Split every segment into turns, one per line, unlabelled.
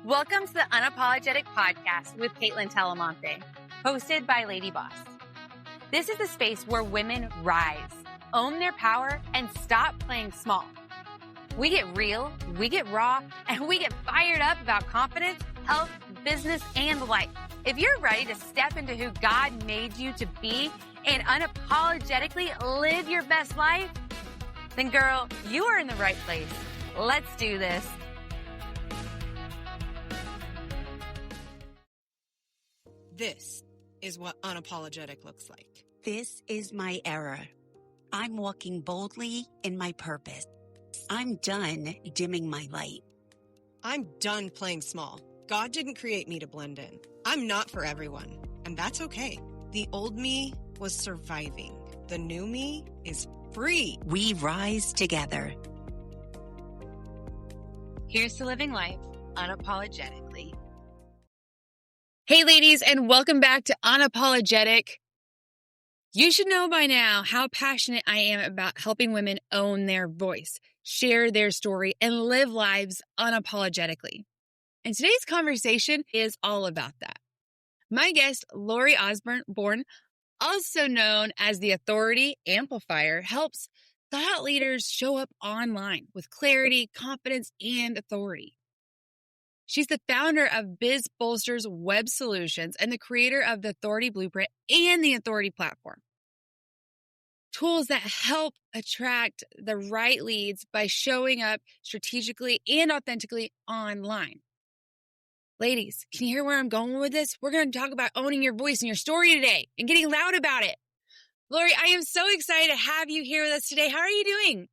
Welcome to the Unapologetic Podcast with Kaitlyn Talamante, hosted by LadyBoss. This is a space where women rise, own their power, and stop playing small. We get real, we get raw, and we get fired up about confidence, health, business, and life. If you're ready to step into who God made you to be and unapologetically live your best life, then girl, you are in the right place. Let's do this.
This is what unapologetic looks like.
This is my era. I'm walking boldly in my purpose. I'm done dimming my light.
I'm done playing small. God didn't create me to blend in. I'm not for everyone, and that's okay. The old me was surviving. The new me is free.
We rise together.
Here's to living life unapologetically. Hey ladies, and welcome back to Unapologetic. You should know by now how passionate I am about helping women own their voice, share their story, and live lives unapologetically. And today's conversation is all about that. My guest, Lori Osborne, also known as the Authority Amplifier, helps thought leaders show up online with clarity, confidence, and authority. She's the founder of BizBolster Web Solutions and the creator of the Authority Blueprint and the Authority Platform. Tools that help attract the right leads by showing up strategically and authentically online. Ladies, can you hear where I'm going with this? We're going to talk about owning your voice and your story today and getting loud about it. Lori, I am so excited to have you here with us today. How are you doing?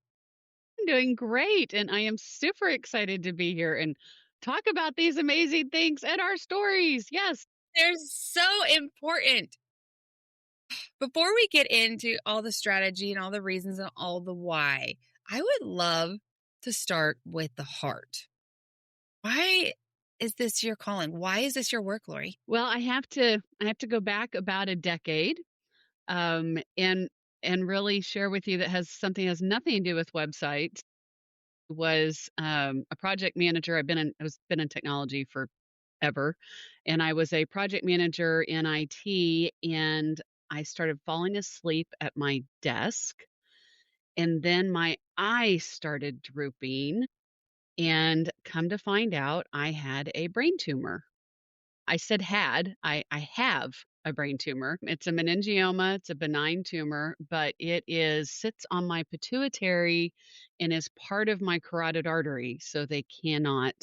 I'm doing great, and I am super excited to be here and talk about these amazing things and our stories. Yes.
They're so important. Before we get into all the strategy and all the reasons and all the why, I would love to start with the heart. Why is this your calling? Why is this your work, Lori?
Well, I have to go back about a decade, and really share with you that has nothing to do with websites. Was a project manager. I've been in technology forever, and I was a project manager in IT, and I started falling asleep at my desk, and then my eyes started drooping, and come to find out I had a brain tumor. I said had. I have a brain tumor. It's a meningioma. It's a benign tumor, but it sits on my pituitary and is part of my carotid artery, so they cannot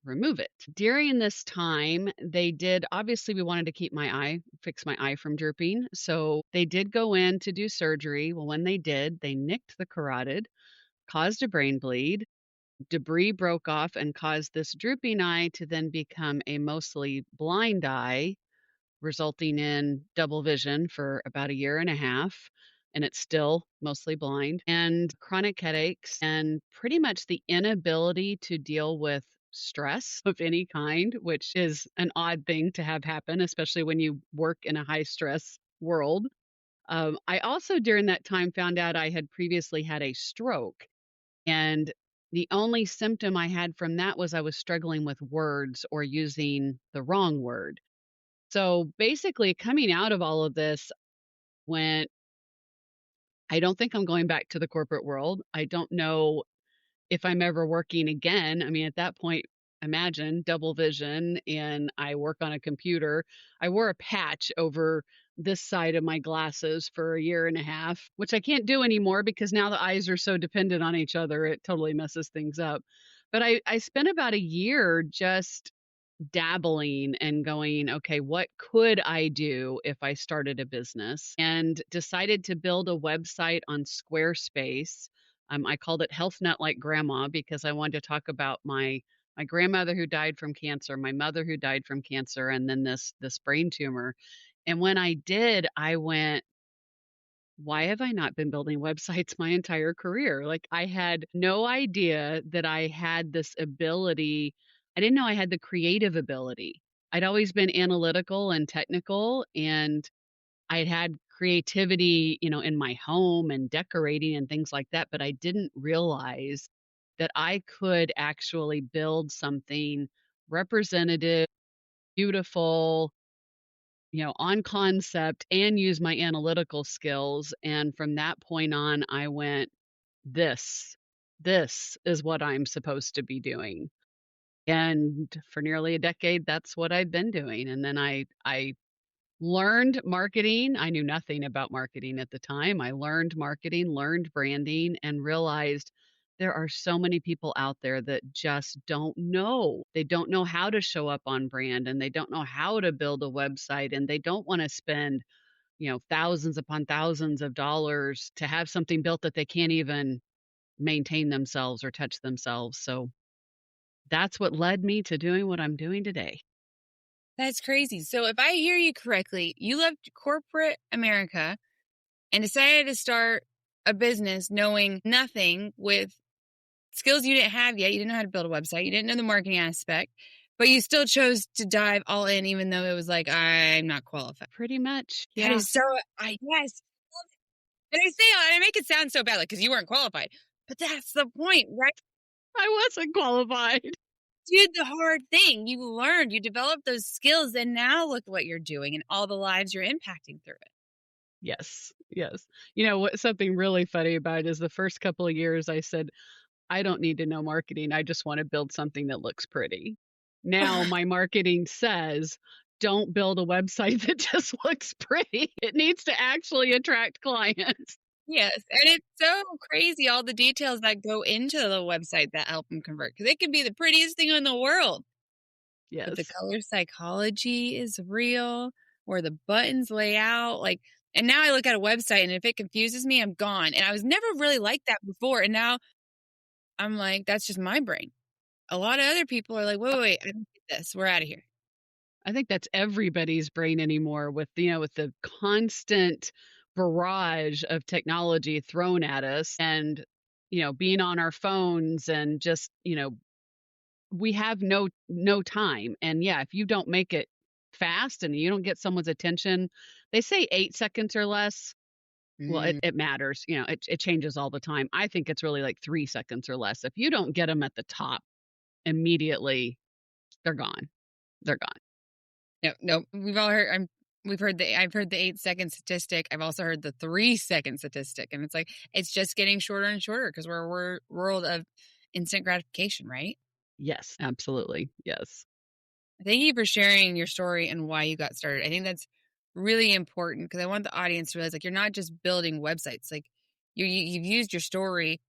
remove it. During this time, obviously we wanted to fix my eye from drooping. So they did go in to do surgery. Well, when they did, they nicked the carotid, caused a brain bleed. Debris broke off and caused this drooping eye to then become a mostly blind eye, resulting in double vision for about a year and a half. And it's still mostly blind, and chronic headaches, and pretty much the inability to deal with stress of any kind, which is an odd thing to have happen, especially when you work in a high stress world. I also during that time found out I had previously had a stroke, and the only symptom I had from that was I was struggling with words or using the wrong word. So basically, coming out of all of this, I don't think I'm going back to the corporate world. I don't know if I'm ever working again. I mean, at that point, imagine double vision, and I work on a computer. I wore a patch over this side of my glasses for a year and a half, which I can't do anymore because now the eyes are so dependent on each other. It totally messes things up. But I spent about a year just dabbling and going, okay, what could I do if I started a business? And decided to build a website on Squarespace. I called it Health Nut Like Grandma because I wanted to talk about my grandmother who died from cancer, my mother who died from cancer, and then this brain tumor. And when I did, I went, why have I not been building websites my entire career? Like, I had no idea that I had this ability. I didn't know I had the creative ability. I'd always been analytical and technical, and I had creativity, in my home and decorating and things like that, but I didn't realize that I could actually build something representative, beautiful, on concept, and use my analytical skills. And from that point on, I went, this, this is what I'm supposed to be doing. And for nearly a decade, that's what I've been doing. And then I learned marketing. I knew nothing about marketing at the time. I learned marketing, learned branding, and realized there are so many people out there that just don't know. They don't know how to show up on brand, and they don't know how to build a website, and they don't want to spend, thousands upon thousands of dollars to have something built that they can't even maintain themselves or touch themselves. So that's what led me to doing what I'm doing today.
That's crazy. So if I hear you correctly, you left corporate America and decided to start a business knowing nothing, with skills you didn't have yet. You didn't know how to build a website. You didn't know the marketing aspect, but you still chose to dive all in, even though it was like, I'm not qualified.
Pretty much.
That
Yeah.
is so, yes. And I say, and I make it sound so bad, like, because you weren't qualified, but that's the point, right?
I wasn't qualified.
Did the hard thing. You learned, you developed those skills, and now look what you're doing and all the lives you're impacting through it.
Yes. Yes. What something really funny about it is the first couple of years I said, I don't need to know marketing. I just want to build something that looks pretty. Now my marketing says, don't build a website that just looks pretty. It needs to actually attract clients.
Yes, and it's so crazy, all the details that go into the website that help them convert, because it can be the prettiest thing in the world. But the
Yes.
color psychology is real, or the buttons lay out, like, and now I look at a website and if it confuses me, I'm gone. And I was never really like that before. And now I'm like, that's just my brain. A lot of other people are like, wait, I don't get this. We're out of here.
I think that's everybody's brain anymore, with with the constant barrage of technology thrown at us, and being on our phones, and just we have no time. And yeah, if you don't make it fast and you don't get someone's attention, they say 8 seconds or less. Well, it matters. It changes all the time. I think it's really like 3 seconds or less. If you don't get them at the top immediately, they're gone. They're gone.
No. I've heard the 8-second statistic. I've also heard the 3-second statistic. And it's like, it's just getting shorter and shorter because we're a world of instant gratification, right?
Yes, absolutely. Yes.
Thank you for sharing your story and why you got started. I think that's really important because I want the audience to realize, like, you're not just building websites. Like, you've used your story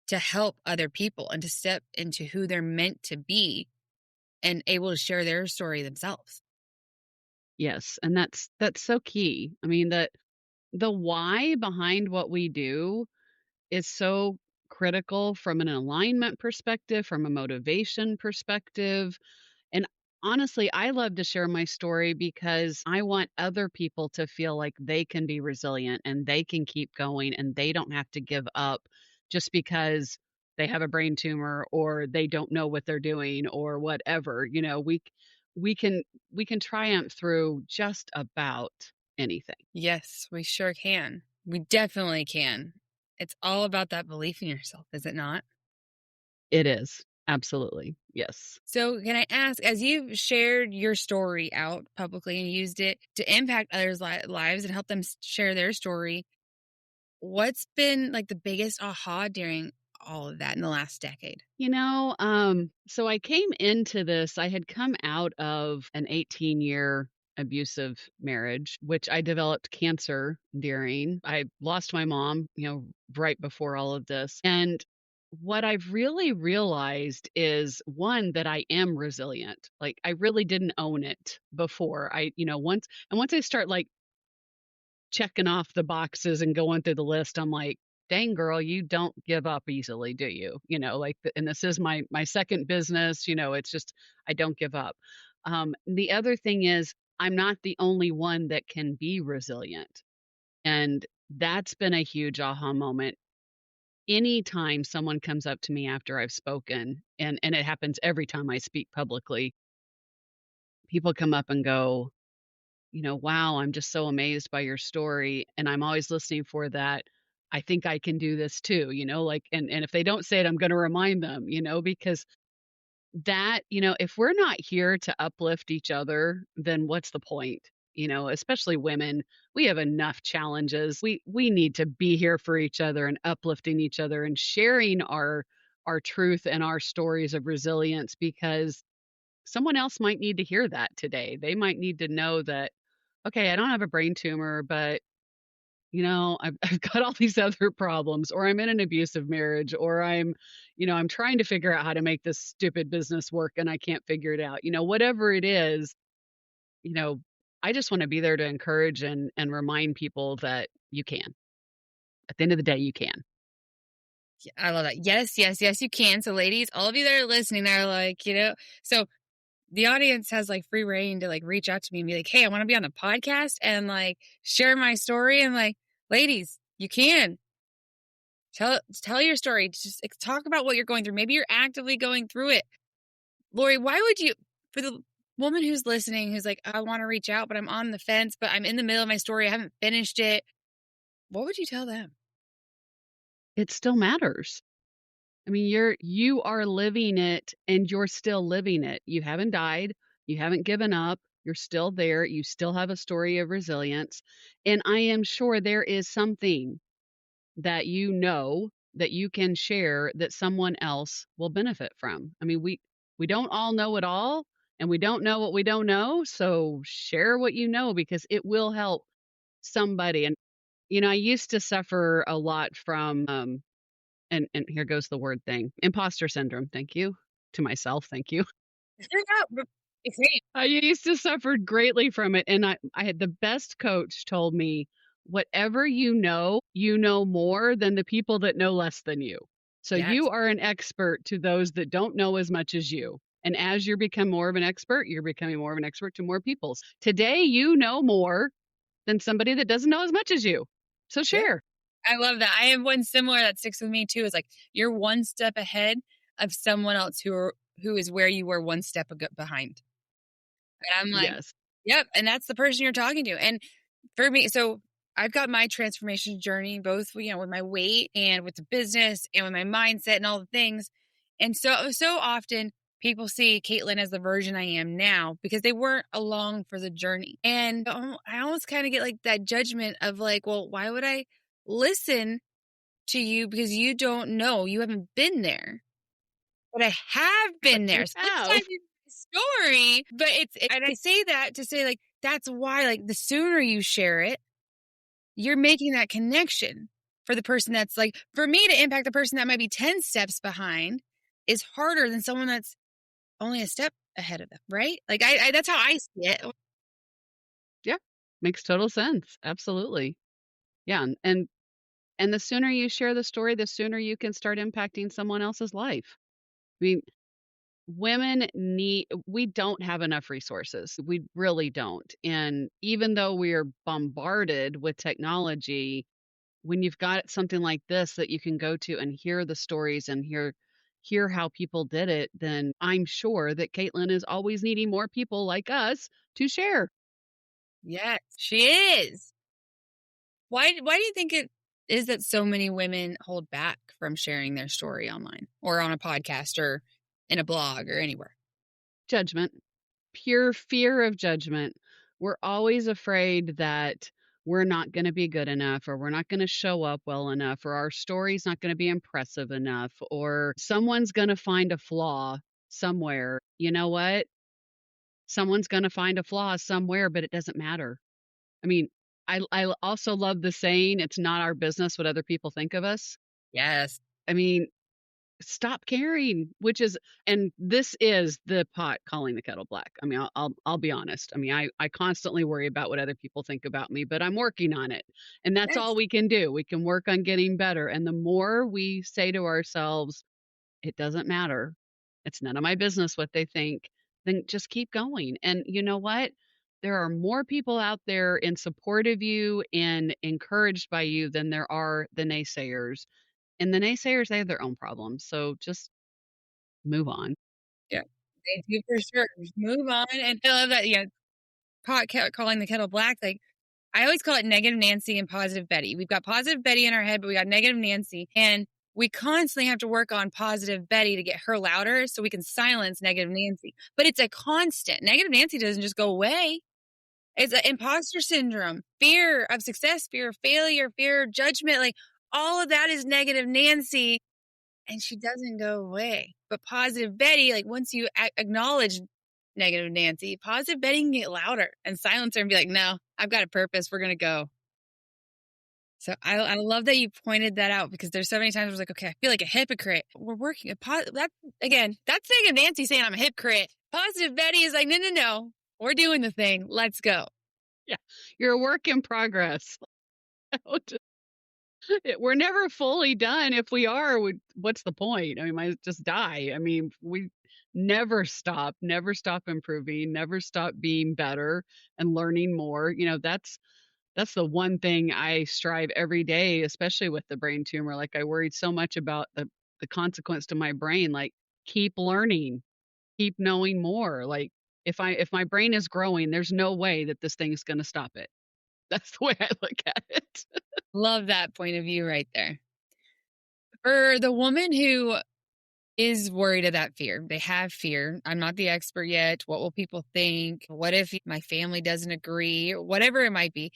to help other people and to step into who they're meant to be and able to share their story themselves.
Yes, and that's so key. I mean, that the why behind what we do is so critical, from an alignment perspective, from a motivation perspective. And honestly, I love to share my story because I want other people to feel like they can be resilient and they can keep going and they don't have to give up just because they have a brain tumor or they don't know what they're doing or whatever. We can triumph through just about anything.
Yes, we sure can. We definitely can. It's all about that belief in yourself, is it not?
It is. Absolutely. Yes.
So, can I ask, as you've shared your story out publicly and used it to impact others' lives and help them share their story, what's been like the biggest aha during all of that in the last decade?
So I came into this, I had come out of an 18-year abusive marriage, which I developed cancer during. I lost my mom, right before all of this. And what I've really realized is, one, that I am resilient. Like, I really didn't own it before. Once I start like checking off the boxes and going through the list, I'm like, dang girl, you don't give up easily, do you? And this is my second business, it's just, I don't give up. The other thing is, I'm not the only one that can be resilient. And that's been a huge aha moment. Anytime someone comes up to me after I've spoken, and it happens every time I speak publicly, people come up and go, wow, I'm just so amazed by your story. And I'm always listening for that. I think I can do this too, like, and if they don't say it, I'm going to remind them, because that, if we're not here to uplift each other, then what's the point? Especially women, we have enough challenges. We need to be here for each other and uplifting each other and sharing our truth and our stories of resilience, because someone else might need to hear that today. They might need to know that, okay, I don't have a brain tumor, but I've got all these other problems, or I'm in an abusive marriage, or I'm trying to figure out how to make this stupid business work and I can't figure it out. Whatever it is, you know, I just want to be there to encourage and remind people that you can. At the end of the day, you can.
I love that. Yes, yes, yes, you can. So ladies, all of you that are listening, they're like, so the audience has like free reign to like reach out to me and be like, hey, I want to be on the podcast and like share my story. And like, ladies, you can. Tell your story. Just talk about what you're going through. Maybe you're actively going through it. Lori, why would you, for the woman who's listening, who's like, I want to reach out, but I'm on the fence, but I'm in the middle of my story, I haven't finished it. What would you tell them?
It still matters. I mean, you are living it and you're still living it. You haven't died. You haven't given up. You're still there. You still have a story of resilience. And I am sure there is something that that you can share that someone else will benefit from. I mean, we don't all know it all, and we don't know what we don't know. So share what you know, because it will help somebody. And I used to suffer a lot from and here goes the word thing, imposter syndrome. Thank you to myself. Thank you. I used to suffer greatly from it. And I had the best coach told me, whatever you know more than the people that know less than you. So
Yes.
You are an expert to those that don't know as much as you. And as you become more of an expert, you're becoming more of an expert to more people. Today, you know more than somebody that doesn't know as much as you. So share.
I love that. I have one similar that sticks with me too. Is like you're one step ahead of someone else who is where you were one step behind. And I'm like,
yes.
Yep. And that's the person you're talking to. And for me, so I've got my transformation journey, both, with my weight and with the business and with my mindset and all the things. And so often people see Kaitlyn as the version I am now because they weren't along for the journey. And I almost kind of get like that judgment of like, well, why would I listen to you because you don't know, you haven't been there. But I have been there. So let's dive into the story. But and I say that to say like, that's why like the sooner you share it, you're making that connection for the person that's like, for me to impact the person that might be 10 steps behind is harder than someone that's only a step ahead of them, right? Like I that's how I see it.
Yeah, makes total sense. Absolutely. Yeah, and the sooner you share the story, the sooner you can start impacting someone else's life. I mean, we don't have enough resources. We really don't. And even though we are bombarded with technology, when you've got something like this that you can go to and hear the stories and hear how people did it, then I'm sure that Kaitlyn is always needing more people like us to share.
Yes, she is. Why do you think it is that so many women hold back from sharing their story online or on a podcast or in a blog or anywhere?
Judgment, pure fear of judgment. We're always afraid that we're not going to be good enough, or we're not going to show up well enough, or our story's not going to be impressive enough, or someone's going to find a flaw somewhere. You know what? Someone's going to find a flaw somewhere, but it doesn't matter. I mean, I also love the saying, it's not our business what other people think of us.
Yes.
I mean, stop caring, and this is the pot calling the kettle black. I mean, I'll be honest. I mean, I constantly worry about what other people think about me, but I'm working on it. And that's all we can do. We can work on getting better. And the more we say to ourselves, it doesn't matter, it's none of my business what they think, then just keep going. And you know what? There are more people out there in support of you and encouraged by you than there are the naysayers. And the naysayers, they have their own problems. So just move on.
Yeah, they do for sure. Just move on. And I love that, pot calling the kettle black. Like, I always call it negative Nancy and positive Betty. We've got positive Betty in our head, but we got negative Nancy. And we constantly have to work on positive Betty to get her louder so we can silence negative Nancy. But it's a constant. Negative Nancy doesn't just go away. It's an imposter syndrome, fear of success, fear of failure, fear of judgment. Like all of that is negative Nancy, and she doesn't go away. But positive Betty, like once you acknowledge negative Nancy, positive Betty can get louder and silence her and be like, no, I've got a purpose. We're going to go. So I love that you pointed that out, because there's so many times I was like, okay, I feel like a hypocrite. We're working that's negative Nancy saying I'm a hypocrite. Positive Betty is like, no, we're doing the thing. Let's go.
Yeah, you're a work in progress. We're never fully done. If we are, what's the point? I mean, might just die. I mean, we never stop improving, never stop being better and learning more. You know, that's the one thing I strive every day, especially with the brain tumor. Like I worried so much about the consequence to my brain. Like keep learning, keep knowing more. Like if my brain is growing, there's no way that this thing is going to stop it. That's the way I look at it.
Love that point of view right there. For the woman who is worried of that fear, they have fear. I'm not the expert yet. What will people think? What if my family doesn't agree? Whatever it might be.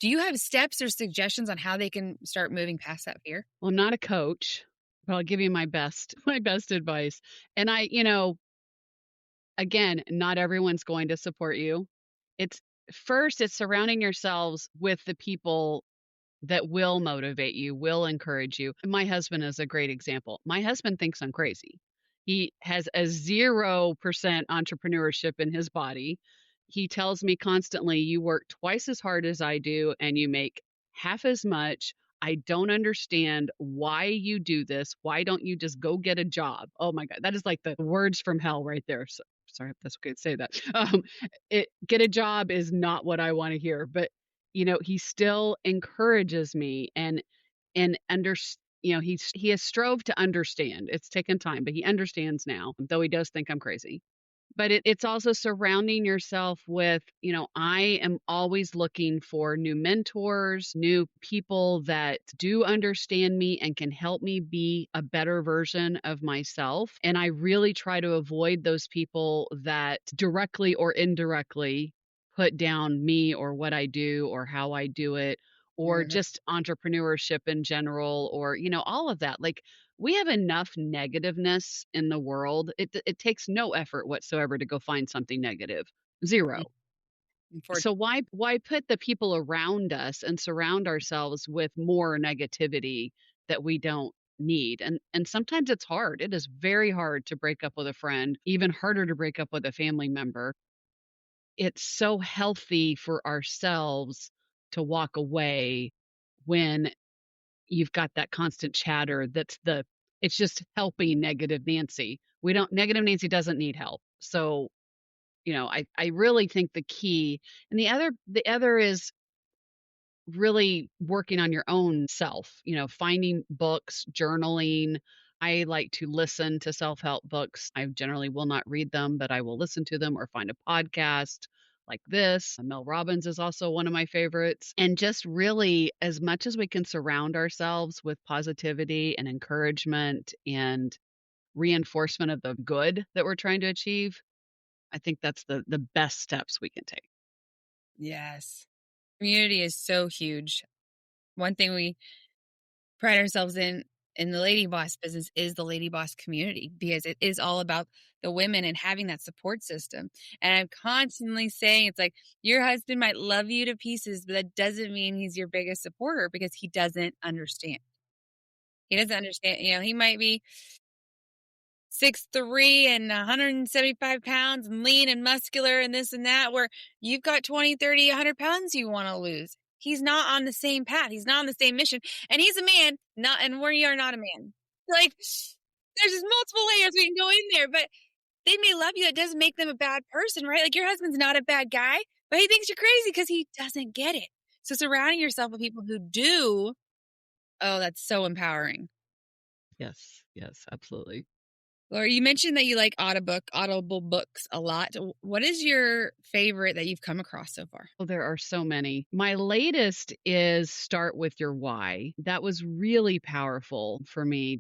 Do you have steps or suggestions on how they can start moving past that fear?
Well, I'm not a coach, but I'll give you my best advice. And again, not everyone's going to support you. It's surrounding yourselves with the people that will motivate you, will encourage you. My husband is a great example. My husband thinks I'm crazy. He has a 0% entrepreneurship in his body. He tells me constantly, you work twice as hard as I do and you make half as much. I don't understand why you do this. Why don't you just go get a job? Oh my God, that is like the words from hell right there. So, sorry if that's okay to say that. Get a job is not what I want to hear, but you know, he still encourages me and he has strove to understand. It's taken time, but he understands now, though he does think I'm crazy. But it's also surrounding yourself with, I am always looking for new mentors, new people that do understand me and can help me be a better version of myself. And I really try to avoid those people that directly or indirectly put down me or what I do or how I do it, or just entrepreneurship in general, or, all of that. Like, we have enough negativeness in the world. It takes no effort whatsoever to go find something negative. Zero. So why put the people around us and surround ourselves with more negativity that we don't need? And sometimes it's hard. It is very hard to break up with a friend, even harder to break up with a family member. It's so healthy for ourselves to walk away when you've got that constant chatter it's just helping negative Nancy. Negative Nancy doesn't need help. So, I really think the key, and the other is really working on your own self, finding books, journaling. I like to listen to self-help books. I generally will not read them, but I will listen to them or find a podcast like this. Mel Robbins is also one of my favorites. And just really, as much as we can surround ourselves with positivity and encouragement and reinforcement of the good that we're trying to achieve, I think that's the best steps we can take.
Yes. Community is so huge. One thing we pride ourselves in the LadyBoss business is the LadyBoss community, because it is all about the women and having that support system. And I'm constantly saying, it's like, your husband might love you to pieces, but that doesn't mean he's your biggest supporter, because he doesn't understand. He doesn't understand. He might be 6'3" and 175 pounds and lean and muscular and this and that, where you've got 20, 30, 100 pounds you want to lose. He's not on the same path. He's not on the same mission. And he's a man, and we are not a man. Like, there's just multiple layers we can go in there, but they may love you. That doesn't make them a bad person, right? Like, your husband's not a bad guy, but he thinks you're crazy because he doesn't get it. So surrounding yourself with people who do, oh, that's so empowering.
Yes, absolutely.
Lori, you mentioned that you like audible books a lot. What is your favorite that you've come across so far?
Oh, there are so many. My latest is Start with Your Why. That was really powerful for me.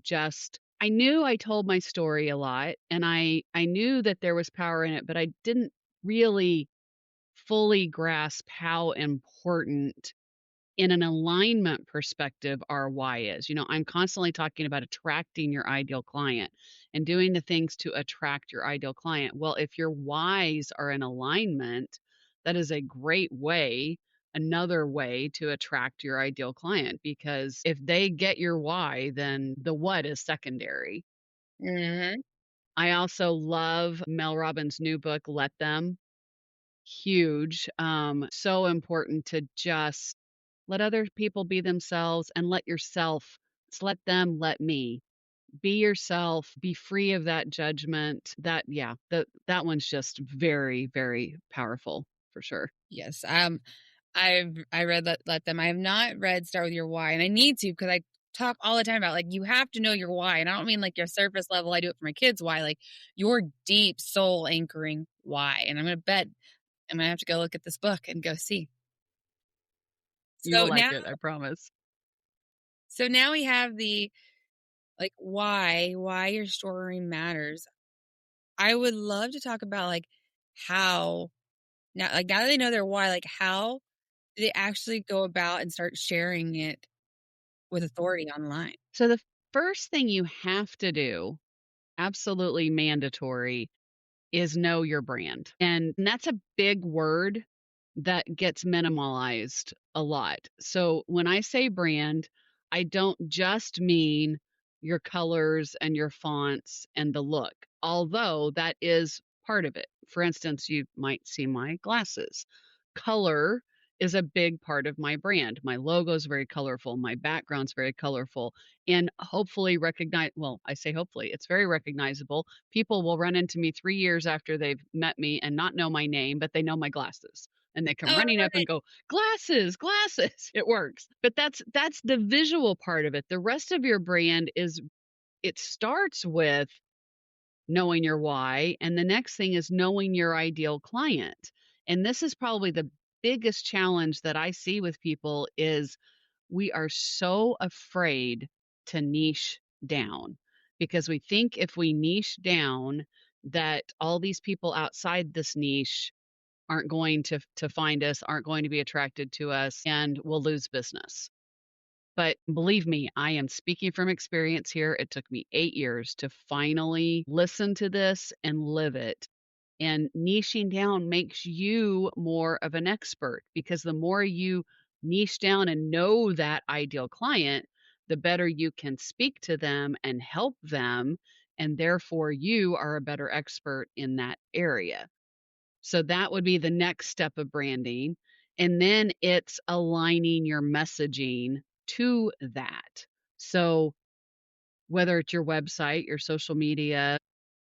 I knew I told my story a lot, and I knew that there was power in it, but I didn't really fully grasp how important in an alignment perspective our why is. I'm constantly talking about attracting your ideal client and doing the things to attract your ideal client. Well, if your whys are in alignment, that is a great way, another way to attract your ideal client, because if they get your why, then the what is secondary.
Mm-hmm.
I also love Mel Robbins' new book, Let Them. Huge. So important to just let other people be themselves and let them let me be yourself, be free of that judgment. That one's just very, very powerful for sure.
Yes. I read Let Them. I have not read Start with Your Why, and I need to because I talk all the time about like you have to know your why, and I don't mean like your surface level. I do it for my kids' why, like your deep soul anchoring why. And I'm gonna have to go look at this book and go see.
You will
So
like
now,
it, I promise.
so now we have the like why your story matters. I would love to talk about like how now that they know their why, like how do they actually go about and start sharing it with authority online?
So the first thing you have to do, absolutely mandatory, is know your brand. And that's a big word that gets minimalized a lot. So when I say brand, I don't just mean your colors and your fonts and the look, although that is part of it. For instance, you might see my glasses. Color is a big part of my brand. My logo is very colorful, my background's very colorful, and hopefully I say hopefully, it's very recognizable. People will run into me 3 years after they've met me and not know my name, but they know my glasses. And they come
Oh, I
running
love
up and
it.
go, glasses, glasses. It works. But that's the visual part of it. The rest of your brand it starts with knowing your why. And the next thing is knowing your ideal client. And this is probably the biggest challenge that I see with people is we are so afraid to niche down because we think if we niche down that all these people outside this niche aren't going to find us, aren't going to be attracted to us, and we'll lose business. But believe me, I am speaking from experience here. It took me 8 years to finally listen to this and live it. And niching down makes you more of an expert because the more you niche down and know that ideal client, the better you can speak to them and help them. And therefore, you are a better expert in that area. So that would be the next step of branding. And then it's aligning your messaging to that. So whether it's your website, your social media,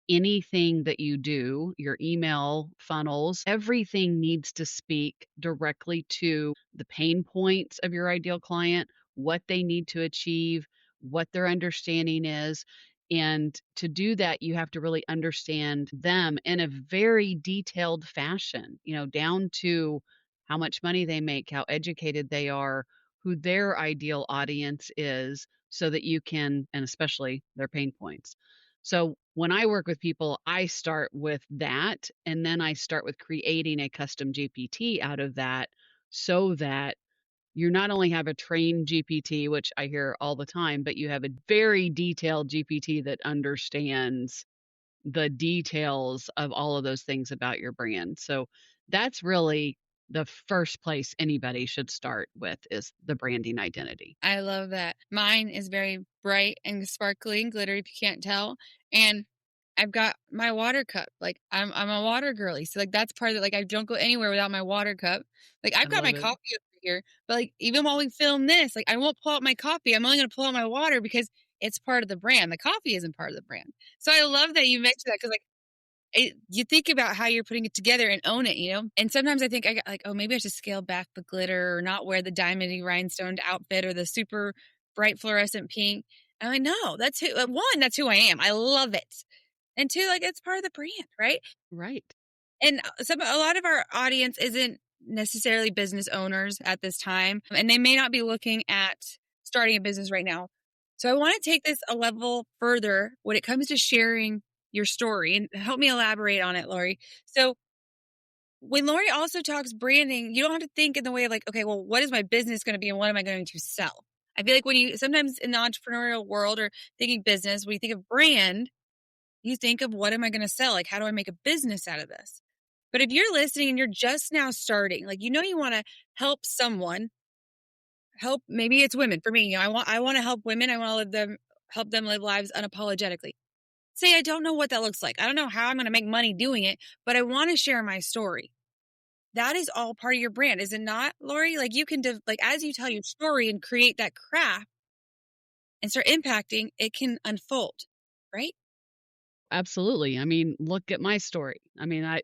anything that you do, your email funnels, everything needs to speak directly to the pain points of your ideal client, what they need to achieve, what their understanding is. And to do that, you have to really understand them in a very detailed fashion, down to how much money they make, how educated they are, who their ideal audience is, so that you can, and especially their pain points. So when I work with people, I start with that, and then I start with creating a custom GPT out of that so that you not only have a trained GPT, which I hear all the time, but you have a very detailed GPT that understands the details of all of those things about your brand. So that's really the first place anybody should start with is the branding identity.
I love that. Mine is very bright and sparkly and glittery if you can't tell. And I've got my water cup. Like I'm a water girly. So like that's part of it. Like I don't go anywhere without my water cup. Like
I
I've got my
love it.
coffee over here, but like even while we film this, like I won't pull out my coffee. I'm only gonna pull out my water because it's part of the brand. The coffee isn't part of the brand. So I love that you mentioned that because like you think about how you're putting it together and own it. And sometimes I think I got like, oh, maybe I should scale back the glitter or not wear the diamondy rhinestoned outfit or the super bright fluorescent pink. And I'm like, no, that's who I am. I love it. And two, like it's part of the brand, right?
Right.
And a lot of our audience isn't necessarily business owners at this time, and they may not be looking at starting a business right now. So I want to take this a level further when it comes to sharing your story, and help me elaborate on it, Lori. So when Lori also talks branding, you don't have to think in the way of like, okay, well, what is my business going to be and what am I going to sell? I feel like when you sometimes in the entrepreneurial world or thinking business, when you think of brand, you think of what am I going to sell? Like, how do I make a business out of this? But if you're listening and you're just now starting, like, you want to help someone, maybe it's women. For me, I want to help women. I want to help them live lives unapologetically. Say, I don't know what that looks like. I don't know how I'm going to make money doing it, but I want to share my story. That is all part of your brand, is it not, Lori? Like you can, as you tell your story and create that craft and start impacting, it can unfold, right?
Absolutely. I mean, look at my story. I mean, I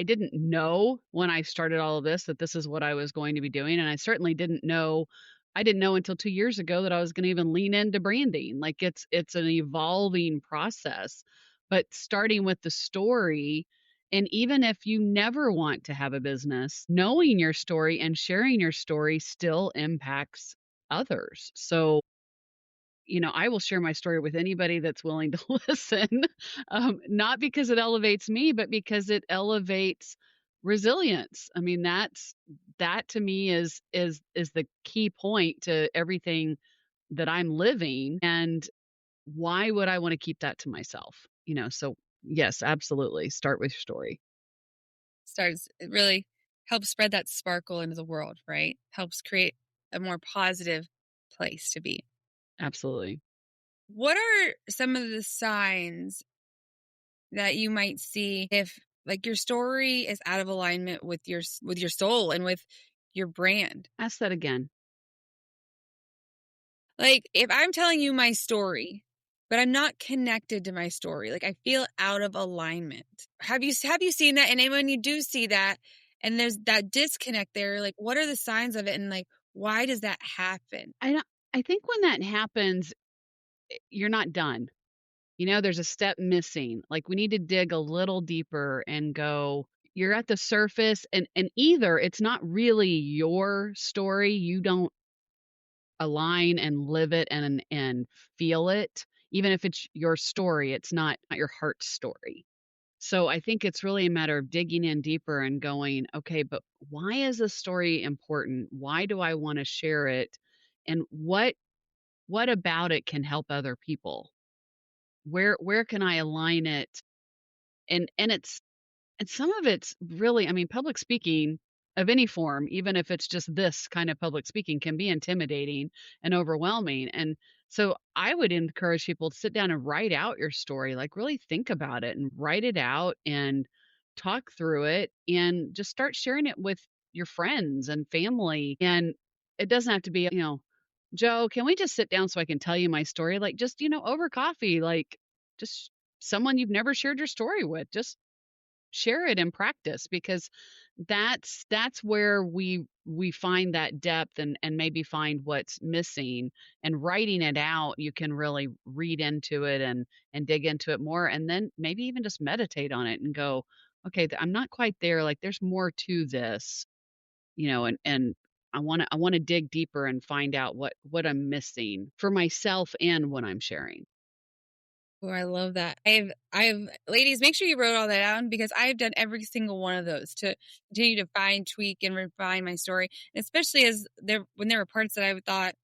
didn't know when I started all of this that this is what I was going to be doing. And I certainly I didn't know until 2 years ago that I was going to even lean into branding. Like it's an evolving process, but starting with the story. And even if you never want to have a business, knowing your story and sharing your story still impacts others. So I will share my story with anybody that's willing to listen, not because it elevates me, but because it elevates resilience. I mean, that to me is the key point to everything that I'm living. And why would I want to keep that to myself? So yes, absolutely. Start with your story.
It really helps spread that sparkle into the world, right? Helps create a more positive place to be.
Absolutely.
What are some of the signs that you might see if like your story is out of alignment with your soul and with your brand?
Ask that again.
Like if I'm telling you my story, but I'm not connected to my story, like I feel out of alignment. Have you seen that? And then when you do see that and there's that disconnect there, like what are the signs of it and like why does that happen?
I think when that happens, you're not done. There's a step missing. Like we need to dig a little deeper and go, you're at the surface and either it's not really your story, you don't align and live it and feel it. Even if it's your story, it's not your heart story. So I think it's really a matter of digging in deeper and going, okay, but why is this story important? Why do I want to share it? And what about it can help other people? Where can I align it? And some of it's really, I mean, public speaking of any form, even if it's just this kind of public speaking, can be intimidating and overwhelming. And so I would encourage people to sit down and write out your story, like really think about it and write it out and talk through it and just start sharing it with your friends and family. And it doesn't have to be, Joe, can we just sit down so I can tell you my story? Like just, over coffee, like just someone you've never shared your story with. Just share it in practice because that's where we find that depth and maybe find what's missing. And writing it out, you can really read into it and dig into it more, and then maybe even just meditate on it and go, okay, I'm not quite there, like there's more to this, and I want to dig deeper and find out what I'm missing for myself and what I'm sharing.
Oh, I love that. I've ladies, make sure you wrote all that down because I've done every single one of those to continue to fine, tweak, and refine my story. And especially when there were parts that I thought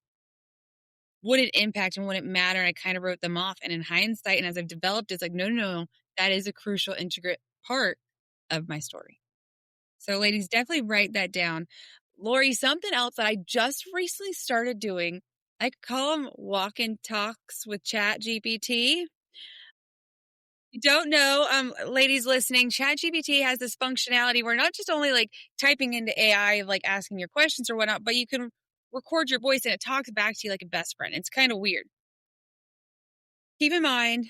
wouldn't impact and wouldn't matter, and I kind of wrote them off. And in hindsight, and as I've developed, it's like, no, that is a crucial, integrate part of my story. So, ladies, definitely write that down. Lori, something else that I just recently started doing, I call them walk-in talks with Chat GPT. You don't know, ladies listening, ChatGPT has this functionality where not just only like typing into AI, like asking your questions or whatnot, but you can record your voice and it talks back to you like a best friend. It's kind of weird. Keep in mind,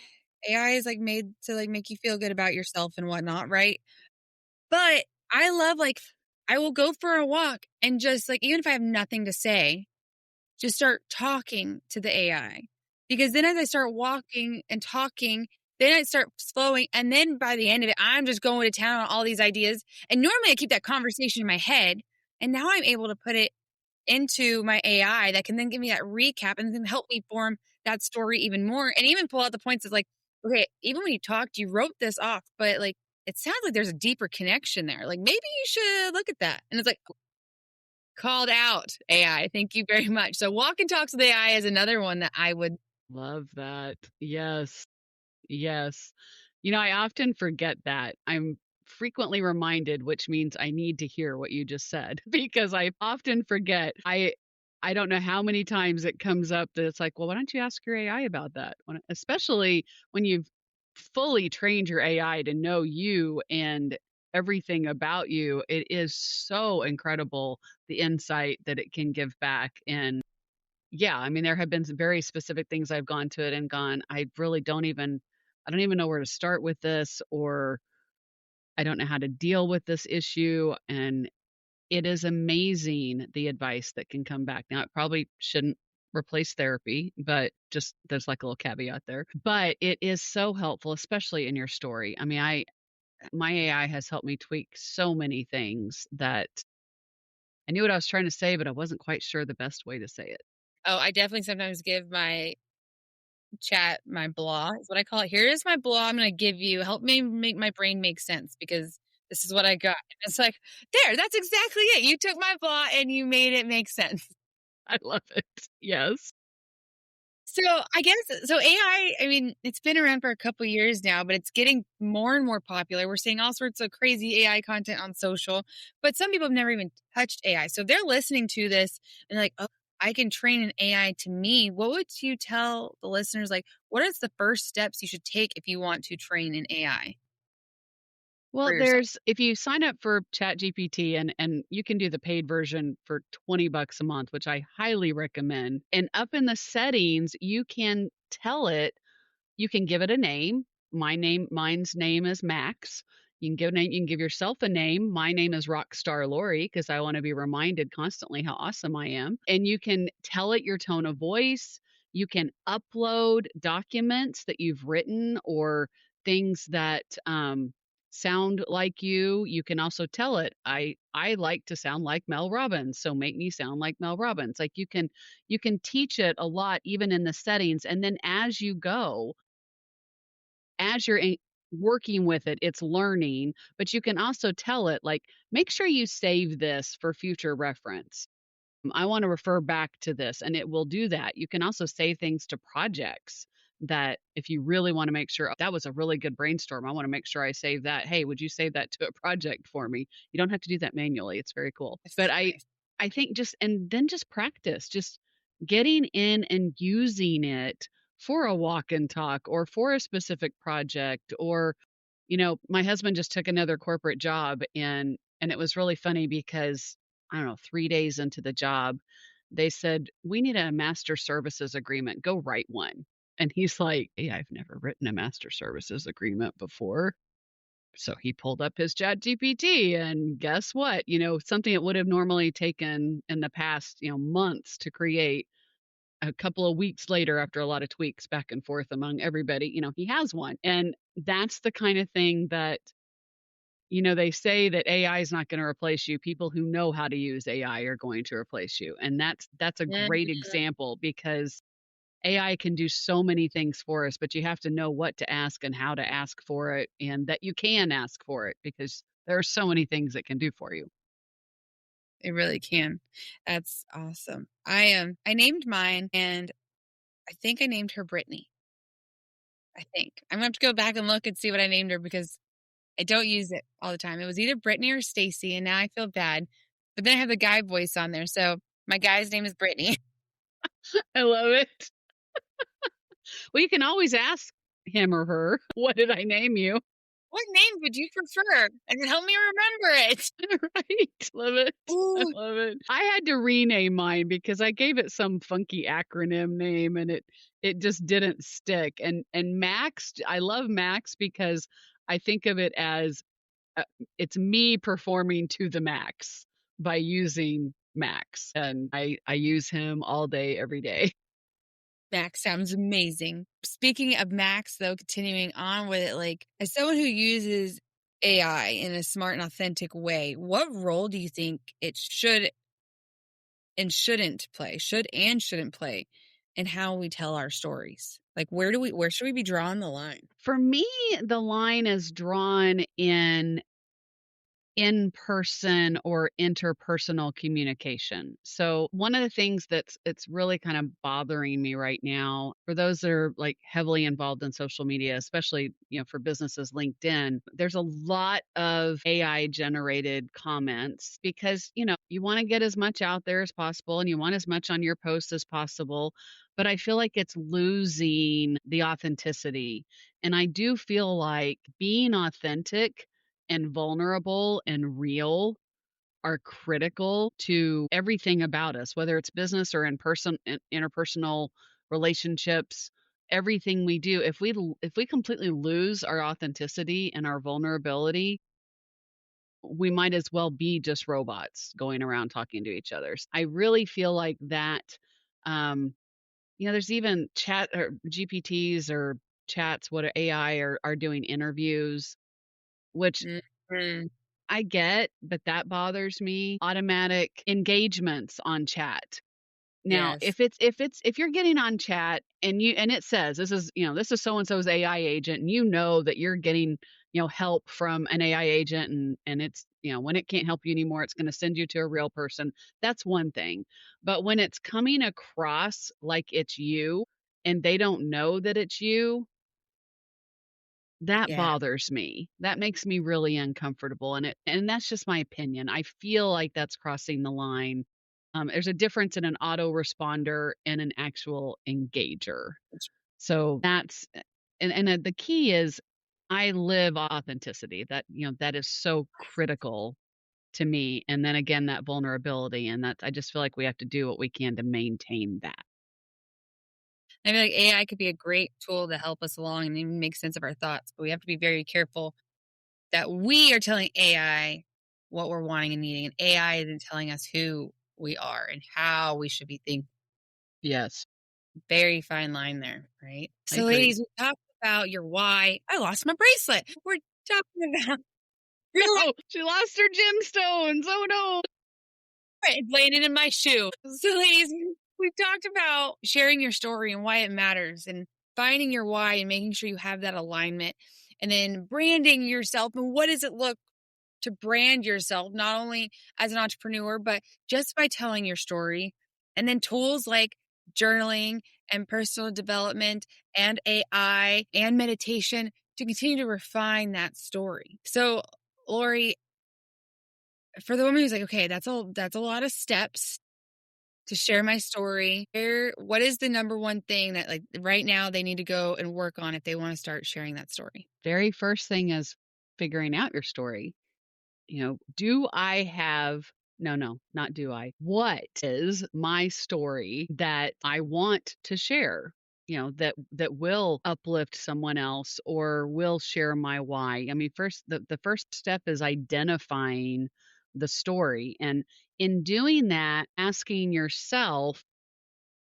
AI is like made to like make you feel good about yourself and whatnot, right? But I love I will go for a walk and just like, even if I have nothing to say, just start talking to the AI. Because then as I start walking and talking, then I start flowing. And then by the end of it, I'm just going to town on all these ideas. And normally I keep that conversation in my head. And now I'm able to put it into my AI that can then give me that recap and then help me form that story even more. And even pull out the points of like, okay, even when you talked, you wrote this off, but like, it sounds like there's a deeper connection there. Like maybe you should look at that. And it's like, called out AI. Thank you very much. So walk and talks with AI is another one that I would
Love that. Yes. Yes. You know, I often forget that. I'm frequently reminded, which means I need to hear what you just said because I often forget. I don't know how many times it comes up that it's like, well, why don't you ask your AI about that? Especially when you've fully trained your AI to know you and everything about you. It is so incredible the insight that it can give back. And yeah, I mean, there have been some very specific things I've gone to it and gone, I don't even know where to start with this, or I don't know how to deal with this issue. And it is amazing the advice that can come back. Now, it probably shouldn't replace therapy, but just there's like a little caveat there. But it is so helpful, especially in your story. I mean, my AI has helped me tweak so many things that I knew what I was trying to say, but I wasn't quite sure the best way to say it.
Oh, I definitely sometimes give my chat my blah is what I call it. Here is my blah. I'm going to give you, help me make my brain make sense because this is what I got. And it's like, there, that's exactly it. You took my blah and you made it make sense.
I love it. Yes.
So I guess, so AI, I mean, it's been around for a couple years now, but it's getting more and more popular. We're seeing all sorts of crazy AI content on social, but some people have never even touched AI. So they're listening to this and like, oh, I can train an AI to me. What would you tell the listeners? Like, what is the first steps you should take if you want to train an AI for
Well,
yourself?
if you sign up for ChatGPT and you can do the paid version for $20 a month, which I highly recommend. And up in the settings, you can tell it, you can give it a name. Mine's name is Max. You can give a name, you can give yourself a name. My name is Rockstar Lori because I want to be reminded constantly how awesome I am. And you can tell it your tone of voice. You can upload documents that you've written or things that sound like you. You can also tell it, I like to sound like Mel Robbins, so make me sound like Mel Robbins. Like you can teach it a lot even in the settings. And then as you go, as you're working with it, it's learning, but you can also tell it, like, make sure you save this for future reference. I want to refer back to this, and it will do that. You can also save things to projects that if you really want to make sure that was a really good brainstorm, I want to make sure I save that. Hey, would you save that to a project for me? You don't have to do that manually. It's very cool.
That's
But
so nice.
I think and then just practice, just getting in and using it for a walk and talk or for a specific project or my husband just took another corporate job and it was really funny because I don't know, 3 days into the job, they said, "We need a master services agreement. Go write one." And he's like, "Hey, I've never written a master services agreement before." So he pulled up his ChatGPT and guess what? Something that would have normally taken in the past, months to create, a couple of weeks later after a lot of tweaks back and forth among everybody, he has one. And that's the kind of thing that they say that AI is not going to replace you. People who know how to use AI are going to replace you. And that's a great
Mhm.
example because AI can do so many things for us, but you have to know what to ask and how to ask for it and that you can ask for it because there are so many things it can do for you.
It really can. That's awesome. I named mine and I think I named her Brittany. I think. I'm gonna have to go back and look and see what I named her because I don't use it all the time. It was either Brittany or Stacy, and now I feel bad. But then I have the guy voice on there, so my guy's name is Brittany.
I love it. Well, you can always ask him or her, "What did I name you?"
What name would you prefer? And then help me remember it.
Right? Love it. I
Ooh,
love it. I had to rename mine because I gave it some funky acronym name and it just didn't stick. And Max, I love Max because I think of it as it's me performing to the max by using Max, and I use him all day every day.
Max sounds amazing. Speaking of Max, though, continuing on with it, like, as someone who uses AI in a smart and authentic way, what role do you think it should and shouldn't play, should and shouldn't play in how we tell our stories? Like, where should we be drawing the line?
For me, the line is drawn in person or interpersonal communication. So one of the things it's really kind of bothering me right now, for those that are like heavily involved in social media, especially, for businesses, LinkedIn, there's a lot of AI generated comments because, you want to get as much out there as possible and you want as much on your post as possible. But I feel like it's losing the authenticity. And I do feel like being authentic and vulnerable and real are critical to everything about us, whether it's business or interpersonal relationships. Everything we do, if we completely lose our authenticity and our vulnerability, we might as well be just robots going around talking to each other. I really feel like that. um there's even chat or GPTs or chats, what AI are doing interviews, which
Mhm.
I get, but that bothers me. Automatic engagements on chat. Now,
Yes.
if you're getting on chat and it says this is so and so's AI agent, and that you're getting help from an AI agent, and it's when it can't help you anymore, it's going to send you to a real person. That's one thing. But when it's coming across like it's you and they don't know that it's you, that
Yeah.
bothers me. That makes me really uncomfortable, and that's just my opinion. I feel like that's crossing the line. There's a difference in an autoresponder and an actual engager. So that's and the key is I live authenticity. That is so critical to me. And then again, that vulnerability, and I just feel like we have to do what we can to maintain that.
I feel like AI could be a great tool to help us along and even make sense of our thoughts, but we have to be very careful that we are telling AI what we're wanting and needing, and AI isn't telling us who we are and how we should be thinking.
Yes,
Very fine line there, right?
I
So,
agree.
ladies, we talked about your why. I lost my bracelet. We're talking about real life.
Oh, she lost her gemstones. Oh no.
It landed in my shoe. So, ladies, we've talked about sharing your story and why it matters and finding your why and making sure you have that alignment and then branding yourself. And what does it look to brand yourself, not only as an entrepreneur, but just by telling your story? And then tools like journaling and personal development and AI and meditation to continue to refine that story. So, Lori, for the woman who's like, okay, that's a lot of steps to share my story. What is the number one thing that, like, right now they need to go and work on if they want to start sharing that story?
Very first thing is figuring out your story. Do I have no, not do I. What is my story that I want to share? That will uplift someone else or will share my why. I mean, the first step is identifying the story. And in doing that, asking yourself,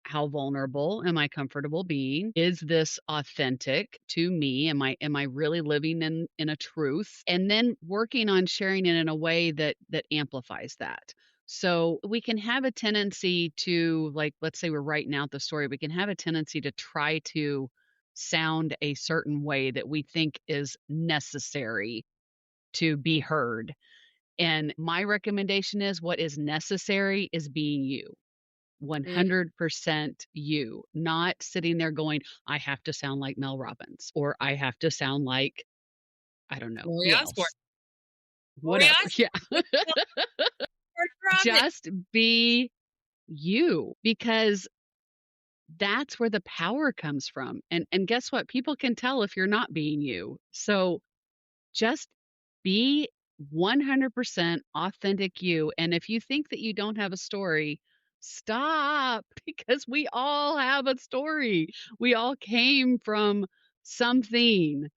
how vulnerable am I comfortable being? Is this authentic to me? Am I really living in a truth? And then working on sharing it in a way that amplifies that. So we can have a tendency to, like, let's say we're writing out the story, we can have a tendency to try to sound a certain way that we think is necessary to be heard. And my recommendation is what is necessary is being you.
Mm,
100% you, not sitting there going, I have to sound like Mel Robbins, or I have to sound like, I don't know,
Lori
who
Osborne.
else?
Lori
Whatever. Yeah.
Osborne. Robin.
Just be you, because that's where the power comes from. And guess what? People can tell if you're not being you. So just be 100% authentic you. And if you think that you don't have a story, stop, because we all have a story. We all came from something.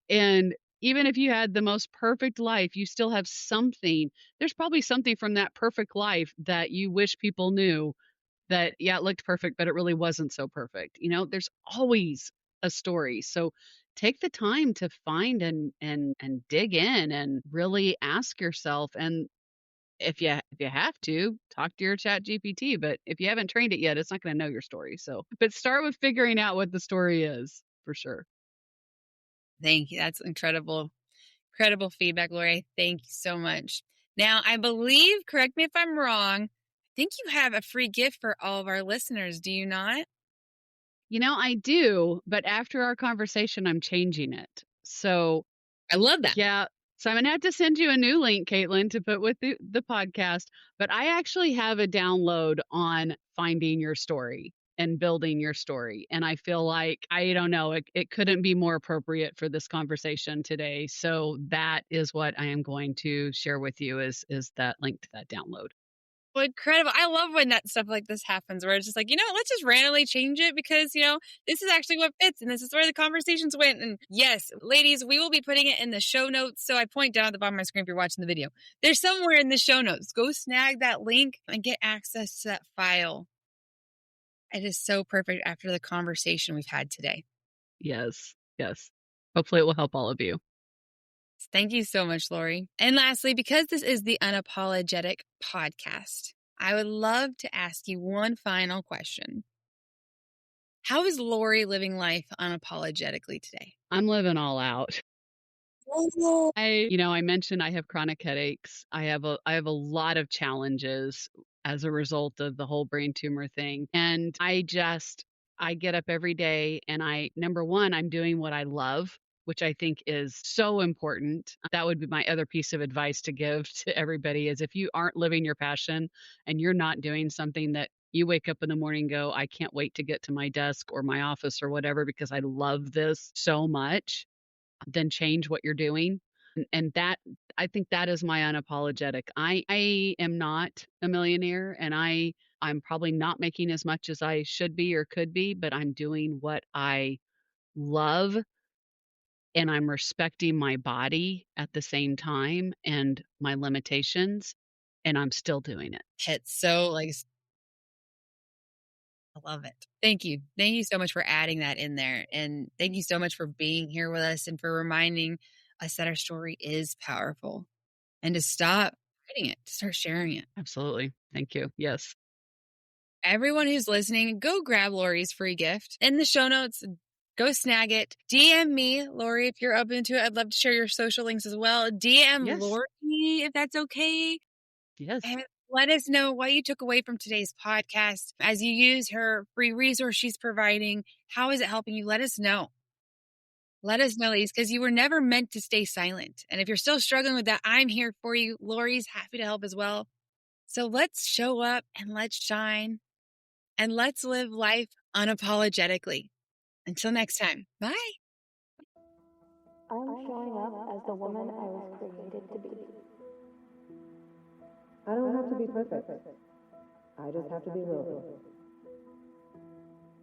And even if you had the most perfect life, you still have something. There's probably something from that perfect life that you wish people knew that, yeah, it looked perfect, but it really wasn't so perfect. There's always a story. So take the time to find and dig in and really ask yourself. And if you have to, talk to your chat GPT, but if you haven't trained it yet, it's not going to know your story. So, but start with figuring out what the story is for sure.
Thank you. That's incredible. Incredible feedback, Lori. Thank you so much. Now, I believe, correct me if I'm wrong, I think you have a free gift for all of our listeners. Do you not?
I do, but after our conversation, I'm changing it. So
I love that.
yeah. So I'm going to have to send you a new link, Kaitlyn, to put with the podcast. But I actually have a download on finding your story and building your story. And I feel like, I don't know, it couldn't be more appropriate for this conversation today. So that is what I am going to share with you is that link to that download.
Well, incredible. I love when that stuff like this happens where it's just like, let's just randomly change it because, this is actually what fits and this is where the conversations went. And yes, ladies, we will be putting it in the show notes. So I point down at the bottom of my screen if you're watching the video. There's somewhere in the show notes. Go snag that link and get access to that file. It is so perfect after the conversation we've had today.
Yes. Hopefully it will help all of you.
Thank you so much, Lori. And lastly, because this is the Unapologetic podcast, I would love to ask you one final question. How is Lori living life unapologetically today?
I'm living all out. I mentioned I have chronic headaches. I have a lot of challenges as a result of the whole brain tumor thing. And I get up every day and number one, I'm doing what I love, which I think is so important. That would be my other piece of advice to give to everybody is if you aren't living your passion and you're not doing something that you wake up in the morning and go, I can't wait to get to my desk or my office or whatever because I love this so much, then change what you're doing. And that, I think that is my unapologetic. I am not a millionaire and I'm probably not making as much as I should be or could be, but I'm doing what I love and I'm respecting my body at the same time and my limitations, and I'm still doing it.
It's so I love it. Thank you. Thank you so much for adding that in there. And thank you so much for being here with us and for reminding us that our story is powerful and to stop hiding it, to start sharing it.
Absolutely. Thank you. Yes.
Everyone who's listening, go grab Lori's free gift in the show notes. Go snag it. DM me, Lori, if you're open to it. I'd love to share your social links as well. DM
Yes.
Lori, if that's okay.
Yes.
And let us know what you took away from today's podcast as you use her free resource she's providing. How is it helping you? Let us know. Let us know, ladies, because you were never meant to stay silent. And if you're still struggling with that, I'm here for you. Lori's happy to help as well. So let's show up and let's shine and let's live life unapologetically. Until next time, bye.
I'm showing up as the woman I was created to be.
I don't have to be perfect. I just have to be real.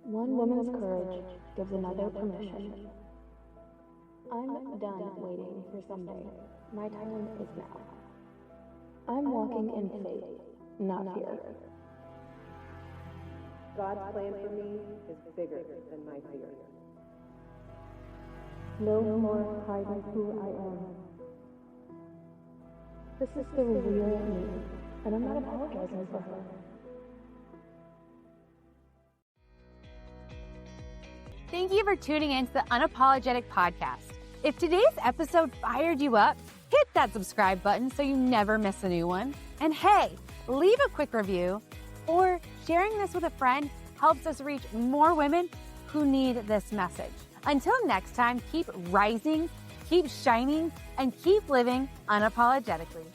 One woman's courage gives another permission. I'm done waiting for someday. My time is now. I'm walking in faith, not fear.
God's plan for me is bigger than my fear.
No more hiding who I am. This is the real me, and I'm not apologizing for her.
Thank you for tuning in to the Unapologetic Podcast. If today's episode fired you up, hit that subscribe button so you never miss a new one. And hey, leave a quick review, or sharing this with a friend helps us reach more women who need this message. Until next time, keep rising, keep shining, and keep living unapologetically.